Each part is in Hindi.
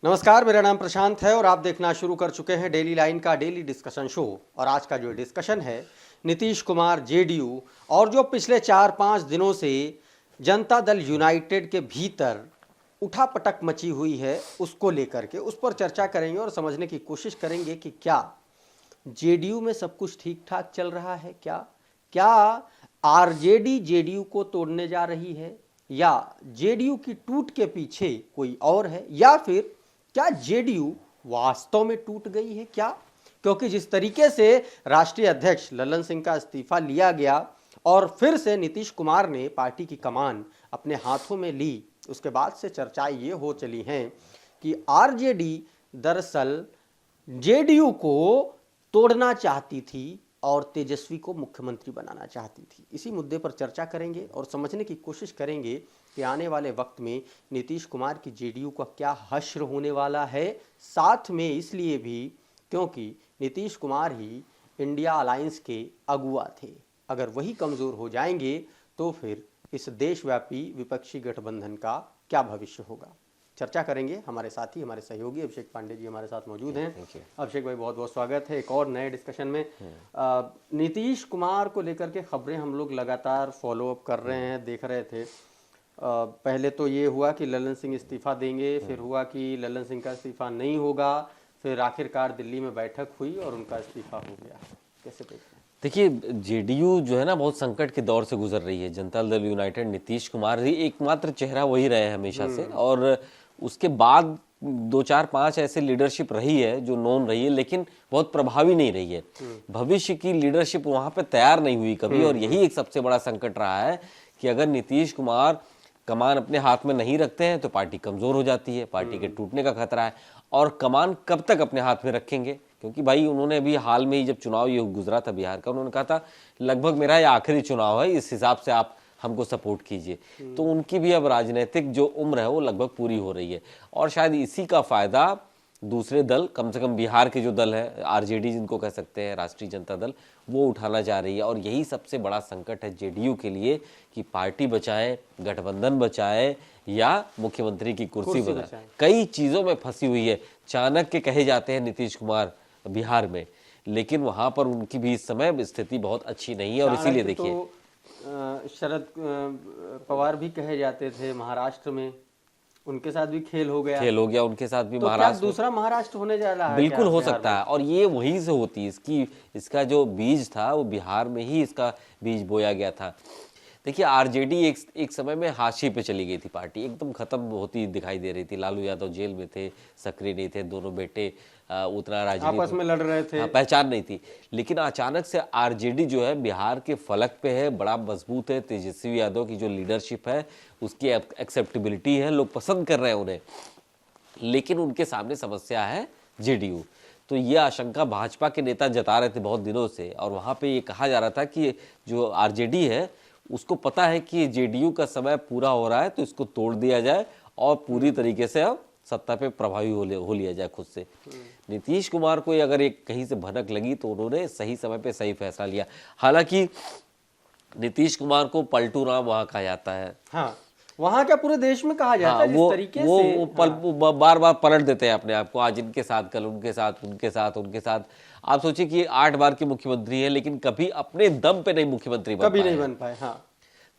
नमस्कार, मेरा नाम प्रशांत है और आप देखना शुरू कर चुके हैं डेली लाइन का डेली डिस्कशन शो। और आज का जो डिस्कशन है नीतीश कुमार, जेडीयू और जो पिछले 4-5 दिनों से जनता दल यूनाइटेड के भीतर उठापटक मची हुई है, उसको लेकर के उस पर चर्चा करेंगे और समझने की कोशिश करेंगे कि क्या जेडीयू में सब कुछ ठीक ठाक चल रहा है, क्या आरजेडी जेडीयू को तोड़ने जा रही है, या जेडीयू की टूट के पीछे कोई और है, या फिर क्या जेडीयू वास्तव में टूट गई है क्या? क्योंकि जिस तरीके से राष्ट्रीय अध्यक्ष ललन सिंह का इस्तीफा लिया गया और फिर से नीतीश कुमार ने पार्टी की कमान अपने हाथों में ली, उसके बाद से चर्चाएं ये हो चली हैं कि आरजेडी दरअसल जेडीयू को तोड़ना चाहती थी और तेजस्वी को मुख्यमंत्री बनाना चाहती थी। इसी मुद्दे पर चर्चा करेंगे और समझने की कोशिश करेंगे कि आने वाले वक्त में नीतीश कुमार की जेडीयू का क्या हश्र होने वाला है। साथ में इसलिए भी क्योंकि नीतीश कुमार ही इंडिया अलायंस के अगुआ थे। अगर वही कमज़ोर हो जाएंगे तो फिर इस देशव्यापी विपक्षी गठबंधन का क्या भविष्य होगा। चर्चा करेंगे। हमारे साथी, हमारे सहयोगी अभिषेक पांडे जी हमारे साथ मौजूद हैं। अभिषेक भाई, बहुत बहुत स्वागत है एक और नए डिस्कशन में। नीतीश कुमार को लेकर के खबरें हम लोग लगातार फॉलो अप कर रहे हैं, देख रहे थे। पहले तो ये हुआ कि ललन सिंह इस्तीफा देंगे, फिर हुआ कि ललन सिंह का इस्तीफा नहीं होगा, फिर आखिरकार दिल्ली में बैठक हुई और उनका इस्तीफा हो गया। कैसे देखते हैं? देखिए, जेडीयू जो है ना, बहुत संकट के दौर से गुजर रही है। जनता दल यूनाइटेड, नीतीश कुमार ही एकमात्र चेहरा वही रहे हैं हमेशा से, और उसके बाद 2-4-5 ऐसे लीडरशिप रही है जो नोन रही है, लेकिन बहुत प्रभावी नहीं रही है। भविष्य की लीडरशिप वहां पे तैयार नहीं हुई कभी, और यही एक सबसे बड़ा संकट रहा है कि अगर नीतीश कुमार कमान अपने हाथ में नहीं रखते हैं तो पार्टी कमजोर हो जाती है, पार्टी के टूटने का खतरा है। और कमान कब तक अपने हाथ में रखेंगे? क्योंकि भाई उन्होंने अभी हाल में ही जब चुनाव ये गुजरा था बिहार का, उन्होंने कहा था लगभग मेरा ये आखिरी चुनाव है, इस हिसाब से आप हमको सपोर्ट कीजिए। तो उनकी भी अब राजनीतिक जो उम्र है वो लगभग पूरी हो रही है, और शायद इसी का फायदा दूसरे दल, कम से कम बिहार के जो दल है आरजेडी जिनको कह सकते हैं, राष्ट्रीय जनता दल, वो उठाना चाह रही है। और यही सबसे बड़ा संकट है जेडीयू के लिए कि पार्टी बचाए, गठबंधन बचाए या मुख्यमंत्री की कुर्सी बचाए। कई चीजों में फंसी हुई है। चाणक्य कहे जाते हैं नीतीश कुमार बिहार में, लेकिन वहां पर उनकी भी इस समय स्थिति बहुत अच्छी नहीं है। और इसीलिए देखिए, शरद पवार भी कहे जाते थे महाराष्ट्र में, उनके साथ भी खेल हो गया उनके साथ भी। तो महाराष्ट्र क्या दूसरा महाराष्ट्र होने जा रहा है? बिल्कुल हो सकता है, और ये वहीं से होती है। इसका जो बीज था वो बिहार में ही इसका बीज बोया गया था। देखिए, आरजेडी एक समय में हाशिए पे चली गई थी, पार्टी एकदम खत्म होती दिखाई दे रही थी। लालू यादव जेल में थे, सक्रिय नहीं थे, दोनों बेटे उतना राजनीति आपस में लड़ रहे थे, पहचान नहीं थी। लेकिन अचानक से आरजेडी जो है बिहार के फलक पे है, बड़ा मजबूत है। तेजस्वी यादव की जो लीडरशिप है उसकी एक्सेप्टेबिलिटी है, लोग पसंद कर रहे हैं उन्हें। लेकिन उनके सामने समस्या है जेडीयू। तो ये आशंका भाजपा के नेता जता रहे थे बहुत दिनों से, और वहां पे ये कहा जा रहा था कि जो आरजेडी है उसको पता है कि जेडीयू का समय पूरा हो रहा है, तो इसको तोड़ दिया जाए और पूरी तरीके से अब सत्ता पे प्रभावी हो लिया जाए खुद से। नीतीश कुमार को अगर एक कहीं से भनक लगी तो उन्होंने सही समय पे सही फैसला लिया। हालांकि नीतीश कुमार को पलटू राम वहां कहा जाता है। हाँ, वहां क्या पूरे देश में कहा जाता है, जिस तरीके से वो बार बार पलट देते हैं अपने आप को, आज इनके साथ, कल उनके साथ, उनके साथ, उनके साथ। आप सोचिए कि 8 बार के मुख्यमंत्री है, लेकिन कभी अपने दम पे नहीं मुख्यमंत्री कभी नहीं बन पाए। हाँ,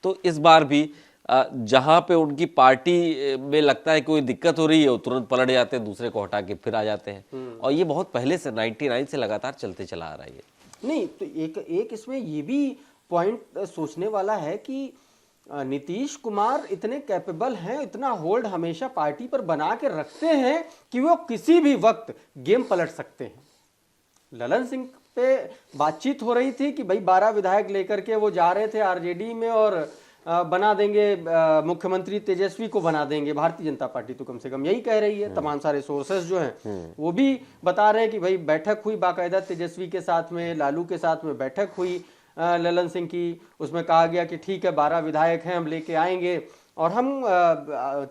तो इस बार भी जहां पे उनकी पार्टी में लगता है कोई दिक्कत हो रही है, वो तुरंत पलट जाते हैं, दूसरे को हटा के फिर आ जाते हैं। और ये बहुत पहले से 99 से लगातार चलते चला आ रहा है। नहीं तो एक इसमें ये भी पॉइंट सोचने वाला है कि नीतीश कुमार इतने कैपेबल हैं, इतना होल्ड हमेशा पार्टी पर बना के रखते हैं कि वो किसी भी वक्त गेम पलट सकते हैं। ललन सिंह पे बातचीत हो रही थी कि भाई 12 विधायक लेकर के वो जा रहे थे आरजेडी में और बना देंगे मुख्यमंत्री, तेजस्वी को बना देंगे। भारतीय जनता पार्टी तो कम से कम यही कह रही है। तमाम सारे सोर्सेस जो हैं वो भी बता रहे हैं कि भाई बैठक हुई बाकायदा तेजस्वी के साथ में, लालू के साथ में बैठक हुई ललन सिंह की। उसमें कहा गया कि ठीक है 12 विधायक हैं, हम लेके आएंगे और हम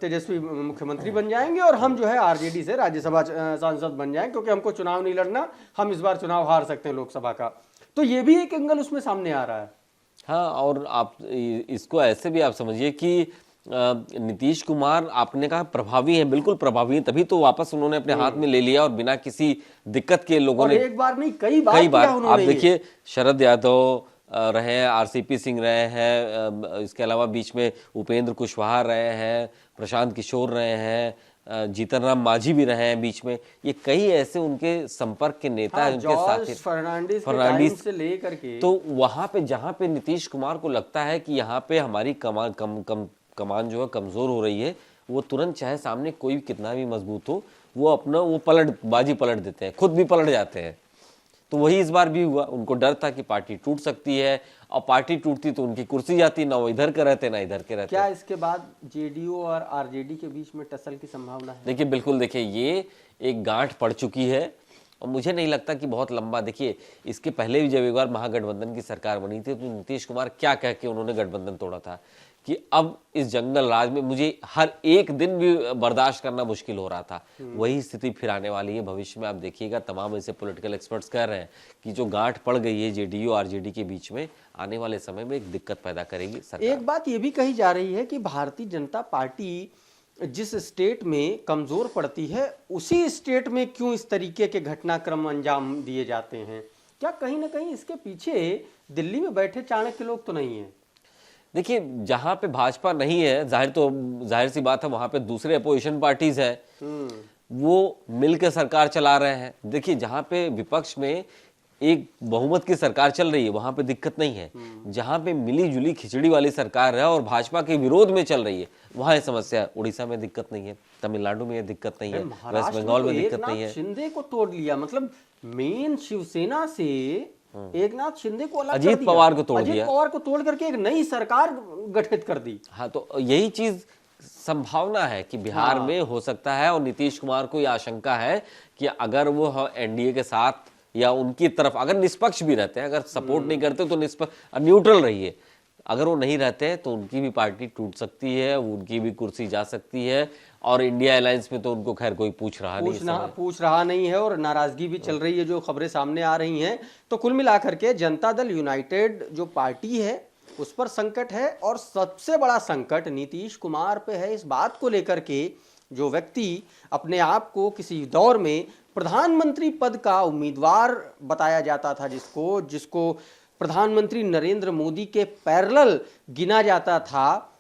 तेजस्वी मुख्यमंत्री बन जाएंगे और हम जो है आरजेडी से राज्यसभा सांसद बन जाएंगे, क्योंकि हमको चुनाव नहीं लड़ना, हम इस बार चुनाव हार सकते हैं लोकसभा का। तो ये भी एक एंगल उसमें सामने आ रहा है। हाँ, और आप इसको ऐसे भी आप समझिए कि नीतीश कुमार आपने कहा प्रभावी हैं, बिल्कुल प्रभावी हैं, तभी तो वापस उन्होंने अपने हाथ में ले लिया और बिना किसी दिक्कत के लोगों और ने एक बार नहीं कई बार कई बार किया आप उन्होंने ये। देखिए शरद यादव रहे हैं, आरसीपी सिंह रहे हैं, इसके अलावा बीच में उपेंद्र कुशवाहा रहे हैं, प्रशांत किशोर रहे हैं, जीतन राम मांझी भी रहे हैं बीच में। ये कई ऐसे उनके संपर्क के नेता हाँ, हैं, उनके साथी जॉर्ज फर्नांडिस के टाइम से लेकर के तो वहां पे जहां पे नीतीश कुमार को लगता है कि यहाँ पे हमारी कमान जो है कमजोर हो रही है, वो तुरंत चाहे सामने कोई कितना भी मजबूत हो, वो अपना वो बाजी पलट देते हैं, खुद भी पलट जाते हैं। तो वही इस बार भी हुआ। उनको डर था कि पार्टी टूट सकती है, और पार्टी टूटती तो उनकी कुर्सी जाती, ना वो इधर के रहते ना इधर के रहते। क्या इसके बाद जेडीयू और आरजेडी के बीच में टसल की संभावना है? देखिए बिल्कुल, देखिए ये एक गांठ पड़ चुकी है और मुझे नहीं लगता कि बहुत लंबा। देखिए इसके पहले भी जब एक बार महागठबंधन की सरकार बनी थी तो नीतीश कुमार क्या कह के उन्होंने गठबंधन तोड़ा था कि अब इस जंगल राज में मुझे हर एक दिन भी बर्दाश्त करना मुश्किल हो रहा था। वही स्थिति फिर आने वाली है भविष्य में। आप देखिएगा, तमाम ऐसे पॉलिटिकल एक्सपर्ट्स कह रहे हैं कि जो गांठ पड़ गई है जेडीयू आरजेडी के बीच में, आने वाले समय में एक दिक्कत पैदा करेगी सरकार। एक बात ये भी कही जा रही है कि भारतीय जनता पार्टी जिस स्टेट में कमजोर पड़ती है उसी स्टेट में क्यों इस तरीके के घटनाक्रम अंजाम दिए जाते हैं? क्या कहीं ना कहीं इसके पीछे दिल्ली में बैठे चाणक्य लोग तो नहीं है? देखिए जहां पे भाजपा नहीं है, जाहिर सी बात है वहां पे दूसरे अपोजिशन पार्टीज है, वो मिलकर सरकार चला रहे हैं। देखिए जहां पे विपक्ष में एक बहुमत की सरकार चल रही है वहां पे दिक्कत नहीं है, जहां पे मिली जुली खिचड़ी वाली सरकार है और भाजपा के विरोध में चल रही है वहां ये समस्या है। उड़ीसा में दिक्कत नहीं है, तमिलनाडु में ये दिक्कत नहीं है, वेस्ट बंगाल में दिक्कत नहीं है। शिंदे को तोड़ लिया, मतलब मेन शिवसेना से एकनाथ शिंदे को अलग कर अजीत दिया, पवार को तोड़ दिया, अजीत पवार को तोड़ करके एक नई सरकार गठित कर दी। हाँ, तो यही चीज संभावना है कि बिहार में हो सकता है। और नीतीश कुमार को यह आशंका है कि अगर वो एनडीए के साथ या उनकी तरफ अगर निष्पक्ष भी रहते हैं, अगर सपोर्ट नहीं करते तो निष्पक्ष न्यूट्रल रहिए, अगर वो नहीं रहते हैं तो उनकी भी पार्टी टूट सकती है, उनकी भी कुर्सी जा सकती है। और इंडिया अलायंस में तो उनको खैर कोई पूछ रहा नहीं है और नाराजगी भी चल रही है, जो खबरें सामने आ रही हैं। तो कुल मिलाकर के जनता दल यूनाइटेड जो पार्टी है उस पर संकट है, और सबसे बड़ा संकट नीतीश कुमार पे है। इस बात को लेकर के जो व्यक्ति अपने आप को किसी दौर में प्रधानमंत्री पद का उम्मीदवार बताया जाता था, जिसको प्रधानमंत्री नरेंद्र मोदी के पैरेलल गिना जाता था,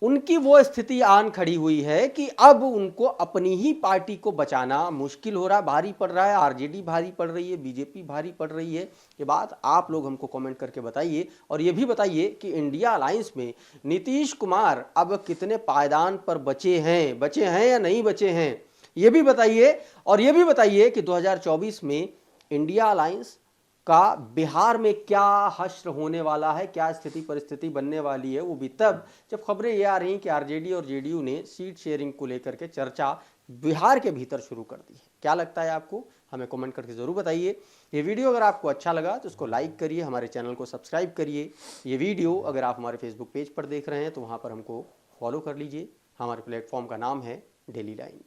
उनकी वो स्थिति आन खड़ी हुई है कि अब उनको अपनी ही पार्टी को बचाना मुश्किल हो रहा, भारी पड़ रहा है। आरजेडी भारी पड़ रही है, बीजेपी भारी पड़ रही है। ये बात आप लोग हमको कमेंट करके बताइए, और ये भी बताइए कि इंडिया अलायंस में नीतीश कुमार अब कितने पायदान पर बचे हैं या नहीं बचे हैं, ये भी बताइए। और ये भी बताइए कि 2024 में इंडिया अलायंस का बिहार में क्या हश्र होने वाला है, क्या स्थिति परिस्थिति बनने वाली है। वो भी तब जब खबरें ये आ रही हैं कि आरजेडी और जेडीयू ने सीट शेयरिंग को लेकर के चर्चा बिहार के भीतर शुरू कर दी है। क्या लगता है आपको, हमें कमेंट करके जरूर बताइए। ये वीडियो अगर आपको अच्छा लगा तो उसको लाइक करिए, हमारे चैनल को सब्सक्राइब करिए। ये वीडियो अगर आप हमारे फेसबुक पेज पर देख रहे हैं तो वहाँ पर हमको फॉलो कर लीजिए। हमारे प्लेटफॉर्म का नाम है डेली लाइन।